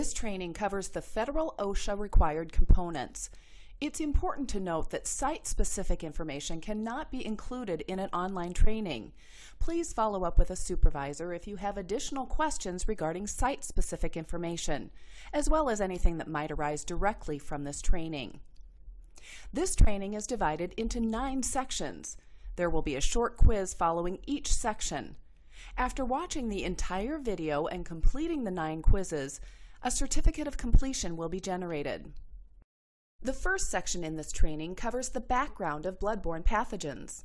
This training covers the federal OSHA required components. It's important to note that site-specific information cannot be included in an online training. Please follow up with a supervisor if you have additional questions regarding site-specific information, as well as anything that might arise directly from this training. This training is divided into 9 sections. There will be a short quiz following each section. After watching the entire video and completing the 9 quizzes, a certificate of completion will be generated. The first section in this training covers the background of bloodborne pathogens.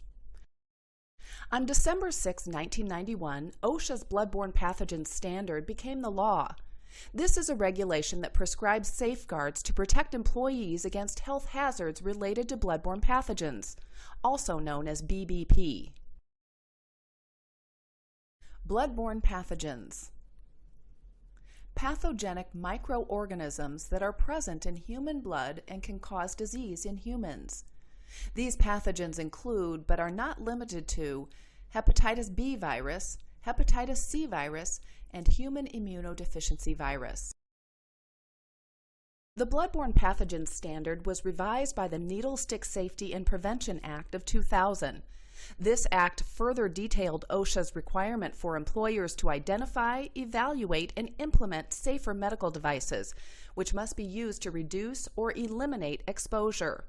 On December 6, 1991, OSHA's Bloodborne Pathogens standard became the law. This is a regulation that prescribes safeguards to protect employees against health hazards related to bloodborne pathogens, also known as BBP. Bloodborne pathogens. Pathogenic microorganisms that are present in human blood and can cause disease in humans. These pathogens include, but are not limited to, hepatitis B virus, hepatitis C virus, and human immunodeficiency virus. The Bloodborne Pathogens Standard was revised by the Needle Stick Safety and Prevention Act of 2000. This act further detailed OSHA's requirement for employers to identify, evaluate, and implement safer medical devices, which must be used to reduce or eliminate exposure.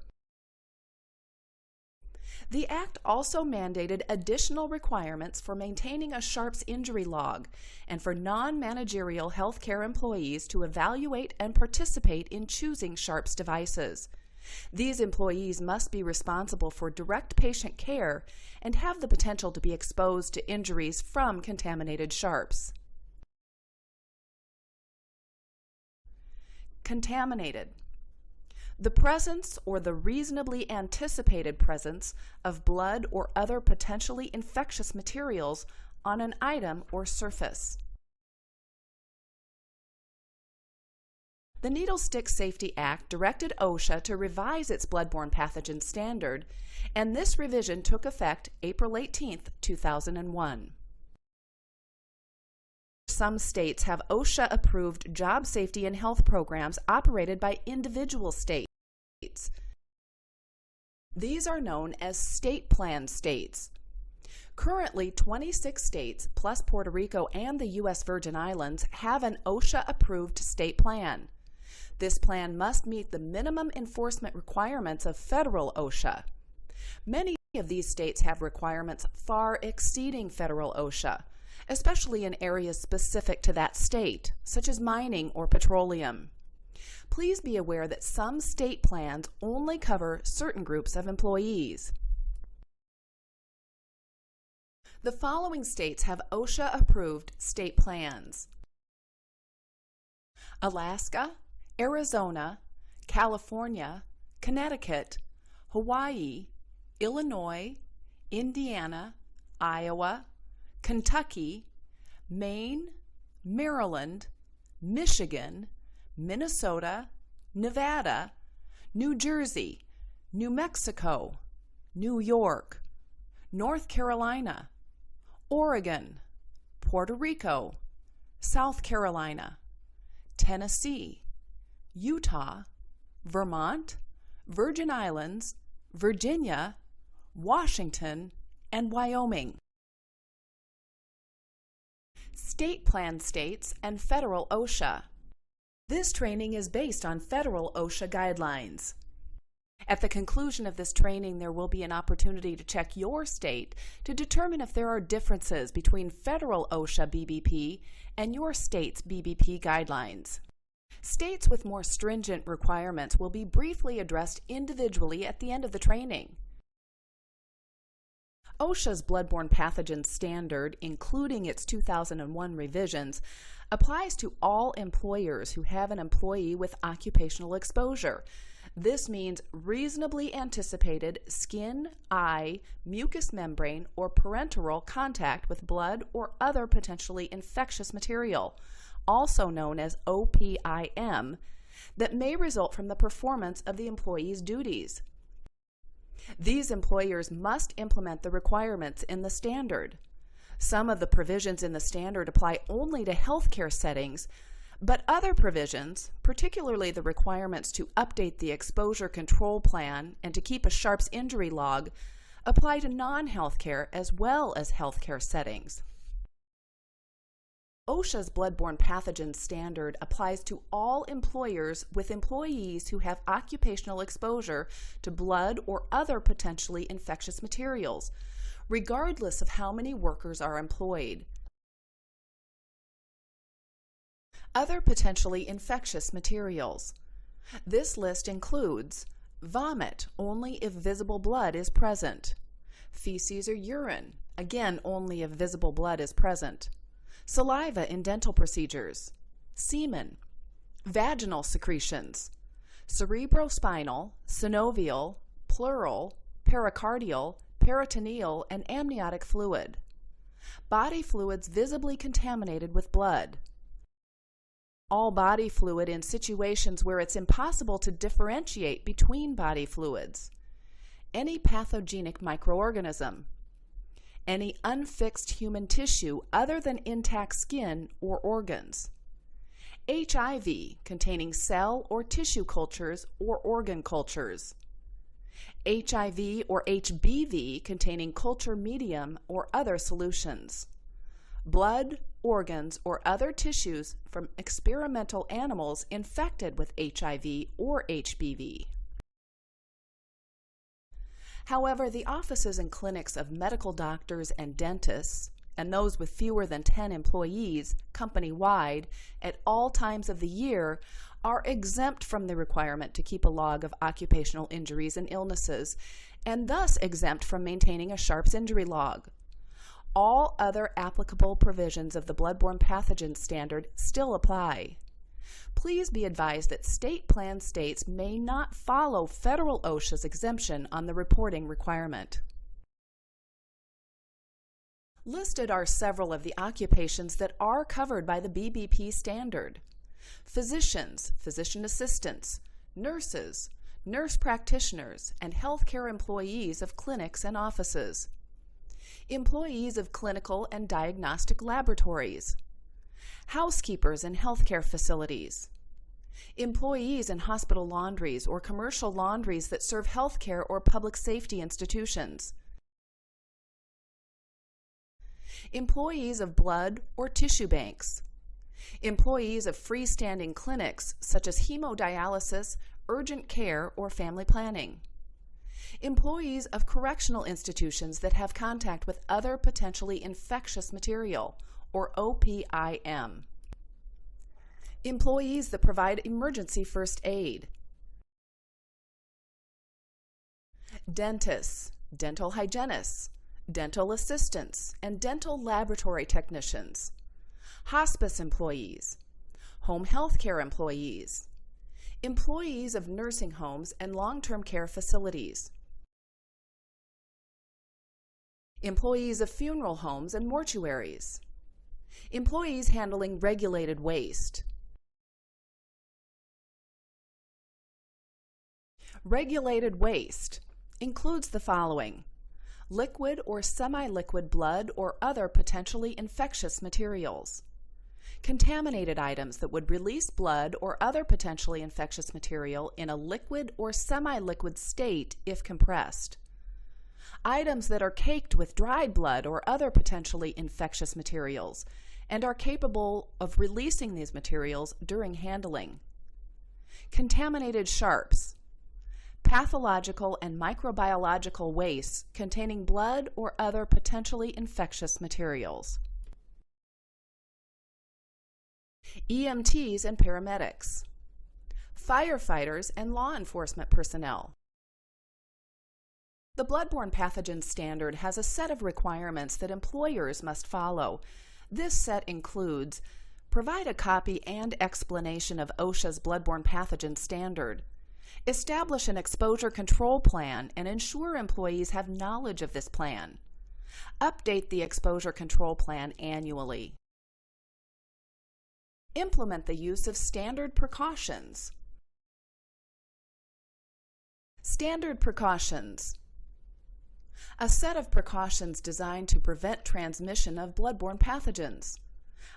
The Act also mandated additional requirements for maintaining a SHARPS injury log and for non-managerial healthcare employees to evaluate and participate in choosing SHARPS devices. These employees must be responsible for direct patient care and have the potential to be exposed to injuries from contaminated SHARPS. Contaminated. The presence or the reasonably anticipated presence of blood or other potentially infectious materials on an item or surface. The Needle Stick Safety Act directed OSHA to revise its bloodborne pathogen standard, and this revision took effect April 18, 2001. Some states have OSHA-approved job safety and health programs operated by individual states. These are known as state plan states. Currently, 26 states, plus Puerto Rico and the U.S. Virgin Islands, have an OSHA-approved state plan. This plan must meet the minimum enforcement requirements of federal OSHA. Many of these states have requirements far exceeding federal OSHA, especially in areas specific to that state, such as mining or petroleum. Please be aware that some state plans only cover certain groups of employees. The following states have OSHA-approved state plans: Alaska, Arizona, California, Connecticut, Hawaii, Illinois, Indiana, Iowa, Kentucky, Maine, Maryland, Michigan, Minnesota, Nevada, New Jersey, New Mexico, New York, North Carolina, Oregon, Puerto Rico, South Carolina, Tennessee, Utah, Vermont, Virgin Islands, Virginia, Washington, and Wyoming. State plan states and federal OSHA. This training is based on federal OSHA guidelines. At the conclusion of this training, there will be an opportunity to check your state to determine if there are differences between federal OSHA BBP and your state's BBP guidelines. States with more stringent requirements will be briefly addressed individually at the end of the training. OSHA's Bloodborne Pathogens Standard, including its 2001 revisions, applies to all employers who have an employee with occupational exposure. This means reasonably anticipated skin, eye, mucous membrane, or parenteral contact with blood or other potentially infectious material, also known as OPIM, that may result from the performance of the employee's duties. These employers must implement the requirements in the standard. Some of the provisions in the standard apply only to healthcare settings, But other provisions, particularly the requirements to update the exposure control plan and to keep a SHARPS injury log, apply to non-healthcare as well as healthcare settings. OSHA's Bloodborne Pathogens standard applies to all employers with employees who have occupational exposure to blood or other potentially infectious materials, regardless of how many workers are employed. Other potentially infectious materials. This list includes vomit, only if visible blood is present; feces or urine, again only if visible blood is present; saliva in dental procedures; semen; vaginal secretions; cerebrospinal, synovial, pleural, pericardial, peritoneal, and amniotic fluid; body fluids visibly contaminated with blood; all body fluid in situations where it's impossible to differentiate between body fluids; any pathogenic microorganism; any unfixed human tissue other than intact skin or organs; HIV containing cell or tissue cultures or organ cultures; HIV or HBV containing culture medium or other solutions; blood, organs, or other tissues from experimental animals infected with HIV or HBV. However, the offices and clinics of medical doctors and dentists, and those with fewer than 10 employees company-wide at all times of the year, are exempt from the requirement to keep a log of occupational injuries and illnesses, and thus exempt from maintaining a SHARPS injury log. All other applicable provisions of the Bloodborne Pathogens standard still apply. Please be advised that state plan states may not follow federal OSHA's exemption on the reporting requirement. Listed are several of the occupations that are covered by the BBP standard: physicians, physician assistants, nurses, nurse practitioners, and healthcare employees of clinics and offices; employees of clinical and diagnostic laboratories; housekeepers in healthcare facilities; employees in hospital laundries or commercial laundries that serve healthcare or public safety institutions; employees of blood or tissue banks; employees of freestanding clinics such as hemodialysis, urgent care, or family planning; employees of correctional institutions that have contact with other potentially infectious material, or OPIM; employees that provide emergency first aid; dentists, dental hygienists, dental assistants, and dental laboratory technicians; hospice employees; home health care employees; employees of nursing homes and long-term care facilities; employees of funeral homes and mortuaries; employees handling regulated waste. Regulated waste includes the following: liquid or semi-liquid blood or other potentially infectious materials; contaminated items that would release blood or other potentially infectious material in a liquid or semi-liquid state if compressed; items that are caked with dried blood or other potentially infectious materials and are capable of releasing these materials during handling; contaminated sharps; pathological and microbiological wastes containing blood or other potentially infectious materials; EMTs and paramedics; firefighters and law enforcement personnel. The Bloodborne Pathogens standard has a set of requirements that employers must follow. This set includes: provide a copy and explanation of OSHA's Bloodborne Pathogens standard; establish an exposure control plan and ensure employees have knowledge of this plan; update the exposure control plan annually; implement the use of standard precautions. Standard precautions: a set of precautions designed to prevent transmission of bloodborne pathogens.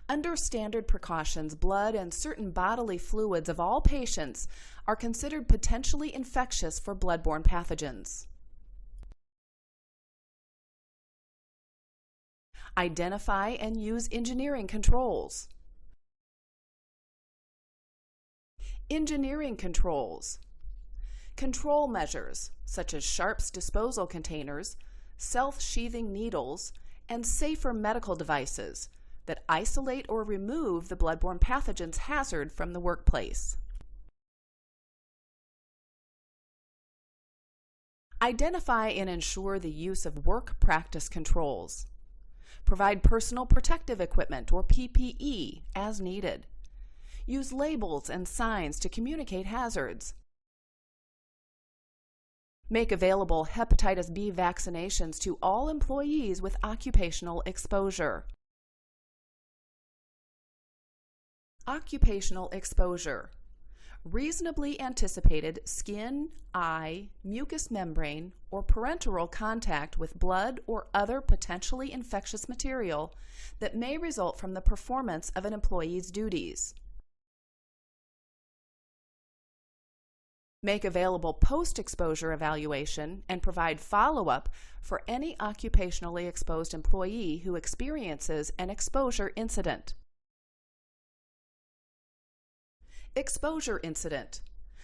Under standard precautions, blood and certain bodily fluids of all patients are considered potentially infectious for bloodborne pathogens. Identify and use engineering controls. Engineering controls. Control measures such as sharps disposal containers, self-sheathing needles, and safer medical devices that isolate or remove the bloodborne pathogens hazard from the workplace. Identify and ensure the use of work practice controls. Provide personal protective equipment or PPE as needed. Use labels and signs to communicate hazards. Make available hepatitis B vaccinations to all employees with occupational exposure. Occupational exposure. Reasonably anticipated skin, eye, mucous membrane, or parenteral contact with blood or other potentially infectious material that may result from the performance of an employee's duties. Make available post-exposure evaluation and provide follow-up for any occupationally exposed employee who experiences an exposure incident. Exposure incident.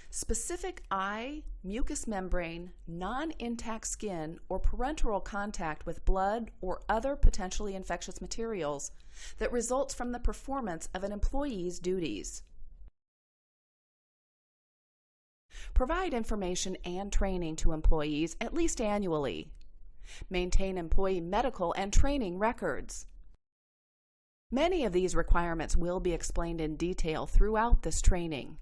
Specific eye, mucous membrane, non-intact skin, or parenteral contact with blood or other potentially infectious materials that results from the performance of an employee's duties. Provide information and training to employees at least annually. Maintain employee medical and training records. Many of these requirements will be explained in detail throughout this training.